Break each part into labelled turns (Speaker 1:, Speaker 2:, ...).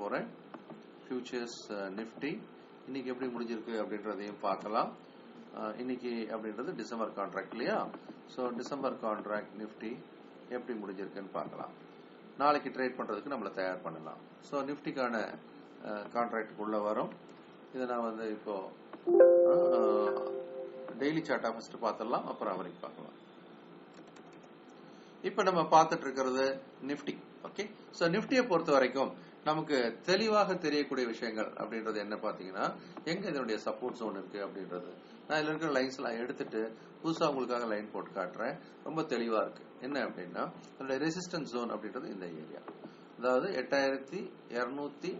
Speaker 1: போறேன். Features Nifty இன்னைக்கு எப்படி முடிஞ்சிருக்கு அப்படின்றதையும் பார்க்கலாம். இன்னைக்கு அப்படின்றது டிசம்பர் கான்ட்ராக்ட் இல்லையா? ஸோ டிசம்பர் கான்ட்ராக்ட் நிஃப்டி எப்படி முடிஞ்சிருக்குன்னு பார்க்கலாம். நாளைக்கு ட்ரேட் பண்றதுக்கு நம்மளை தயார் பண்ணலாம். ஸோ நிஃப்டிக்கான கான்ட்ராக்டுக்கு உள்ள வரும். இதை நான் வந்து இப்போ டெய்லி சார்ட்டா ஃபர்ஸ்ட் பார்த்துடலாம், அப்புறம் அவரைக்கு பார்க்கலாம். இப்ப நம்ம பார்த்துட்டு இருக்கிறது நிஃப்டி. ஓகே, சோ நிஃப்டியை பொறுத்த வரைக்கும் நமக்கு தெளிவாக தெரியக்கூடிய விஷயங்கள் அப்படின்றது என்ன பாத்தீங்கன்னா, எங்க இதனுடைய சப்போர்ட் ஜோன் இருக்கு அப்படின்றது. நான் இதுல இருக்கிற லைன்ஸ் எல்லாம் எடுத்துட்டு புதுசா உங்களுக்காக லைன் போட்டு காட்டுறேன். ரொம்ப தெளிவா இருக்கு. என்ன அப்படின்னா, இதனுடைய ரெசிஸ்டன்ஸ் ஜோன் அப்படின்றது இந்த ஏரியா, அதாவது 8270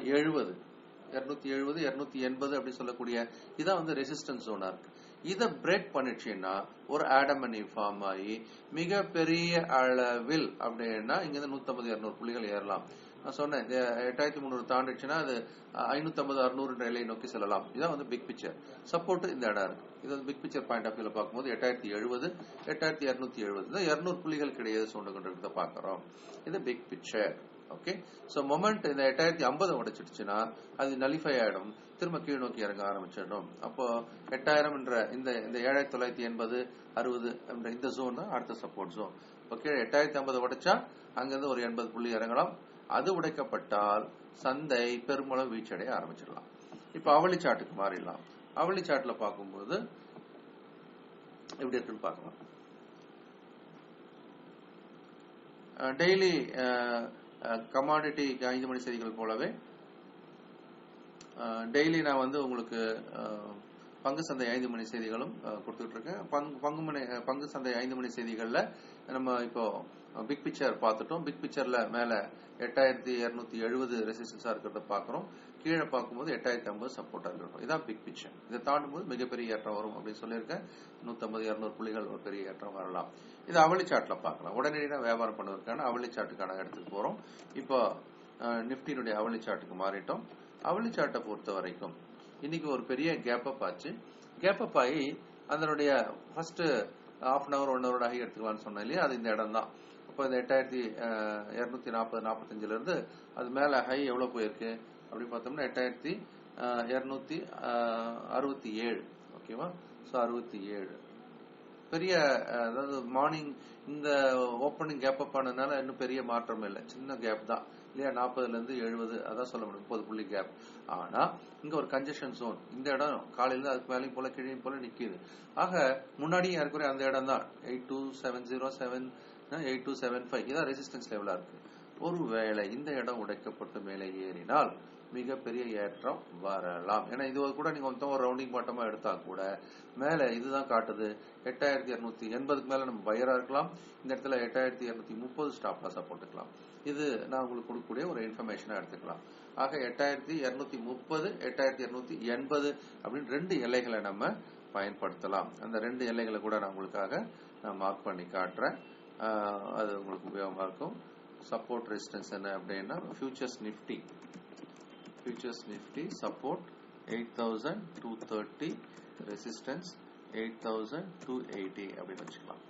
Speaker 1: 280 அப்படி சொல்லக்கூடிய இதான் வந்து ரெசிஸ்டன்ஸ் ஜோனா இருக்கு. இதை பிரேக் பண்ணிடுச்சுன்னா ஒரு ஆடமனி ஃபார்ம் ஆகி மிகப்பெரிய அளவில் அப்படின்னா இங்க 150-200 புள்ளிகள் ஏறலாம். நான் சொன்னேன் 8300 தாண்டிச்சுன்னா அது 550-600 நிலையை நோக்கி செல்லலாம். இதான் வந்து பிக் பிக்சர். சப்போர்ட் இந்த இடம் இருக்கு. இது வந்து பிக் பிக்சர் பாயிண்ட் ஆஃப் வியூல பார்க்கும்போது 8070 8270 200 புள்ளிகள் கிடையாது சூழ்ந்து கொண்டிருக்கிறத பாக்குறோம். இது big picture. Okay, so moment இந்த 8050 உடைச்சிடுச்சுன்னா அது நலிஃபை ஆயிடும், திரும்ப கீழ் நோக்கி இறங்க ஆரம்பிச்சிடும். அப்போ 8000 என்ற இந்த 7980 60 என்ற இந்த ஜோன் தான் அடுத்த சப்போர்ட் ஜோன். இப்போ கீழே 8050 உடைச்சா அங்கிருந்து ஒரு 80 புள்ளி இறங்கலாம். அது உடைக்கப்பட்டால் சந்தை பெருமளவு வீச்சடைய ஆரம்பிச்சிடலாம். இப்ப அவளி சாட்டுக்கு மாறிடலாம். அவளி சாட்டுல பார்க்கும்போது எப்படி இருக்குன்னு பார்க்கலாம். டெய்லி கமாடிட்டி 5 மணி செய்திகள் போலவே டெய்லி நான் வந்து உங்களுக்கு பங்கு சந்தை 5 மணி செய்திகளும் கொடுத்துட்டு இருக்கேன். பங்கு சந்தை 5 மணி செய்திகள்ல நம்ம இப்போ பிக் பிக்சர் பார்த்துட்டோம். பிக் பிக்சர்ல மேல 8270 ரெசிஸ்டன்ஸா இருக்கிறத பாக்குறோம். கீழே பார்க்கும்போது 8050 சப்போர்ட்டா இருக்கட்டும். இதான் பிக் பிக்சர். இதை தாண்டும் போது மிகப்பெரிய ஏற்றம் வரும் அப்படின்னு சொல்லியிருக்கேன். 150-200 புள்ளிகள் ஒரு பெரிய ஏற்றம் வரலாம். இது அவளி சாட்ல பார்க்கலாம். உடனடியாக வியாபாரம் பண்ணுவதற்கான அவளி சாட்டுக்கான இடத்துக்கு போறோம். இப்போ நிப்டினுடைய அவளி சாட்டுக்கு மாறிட்டோம். அவளி சாட்டை பொறுத்த வரைக்கும் இன்னைக்கு ஒரு பெரிய கேப் அப் ஆச்சு. கேப் அப் ஆகி அதனுடைய first half an hour 1 hour ஆகி எடுத்துக்கலாம்னு சொன்னேன் இல்லையா? அது இந்த இடம் தான். இப்போ இந்த 8240-45 இருந்து அது மேல ஹை எவ்வளவு போயிருக்கு அப்படின்னு பார்த்தோம்னா 8267. ஓகேவா? ஸோ 67 பெரிய, அதாவது மார்னிங் இந்த ஓப்பனிங் கேப் அப் ஆனதுனால இன்னும் பெரிய மாற்றம் இல்லை, சின்ன கேப் தான் இல்லையா? 40-70 அதான் சொல்ல முடியும், 30 புள்ளி கேப். ஆனா இங்க ஒரு கன்ஜெஷன் ஜோன். இந்த இடம் காலையில அதுக்கு மேலேயும் போல கீழே போல நிக்குது. ஆக முன்னாடியும் ஏற்கனவே அந்த இடம் தான் 82707 8275 இதான் ரெசிஸ்டன்ஸ் லெவலா இருக்கு. ஒருவேளை இந்த இடம் உடைக்கப்பட்டு மேலே ஏறினால் மிகப்பெரிய ஏற்றம் வரலாம். ஏன்னா இது கூட நீங்க மொத்தம் ஒரு ரவுண்டிங் பாட்டமா எடுத்தா கூட மேல இதுதான் காட்டுது 8280 மேல நம்ம பையரா இருக்கலாம். இந்த இடத்துல 8230 ஸ்டாப் லாஸா போட்டுக்கலாம். இது நான் உங்களுக்கு கொடுக்கக்கூடிய ஒரு இன்ஃபர்மேஷனா எடுத்துக்கலாம். ஆக 8230 8280 அப்படின்னு 2 எல்லைகளை நம்ம பயன்படுத்தலாம். அந்த 2 எல்லைகளை கூட நான் உங்களுக்காக மார்க் பண்ணி காட்டுறேன். அது உங்களுக்கு உபயோகமா இருக்கும். சப்போர்ட் ரெசிஸ்டன்ஸ் என்ன அப்படின்னா ஃபியூச்சர்ஸ் நிஃப்டி சப்போர்ட் 8230, ரெசிஸ்டன்ஸ் 8280 அப்படின்னு வச்சுக்கலாம்.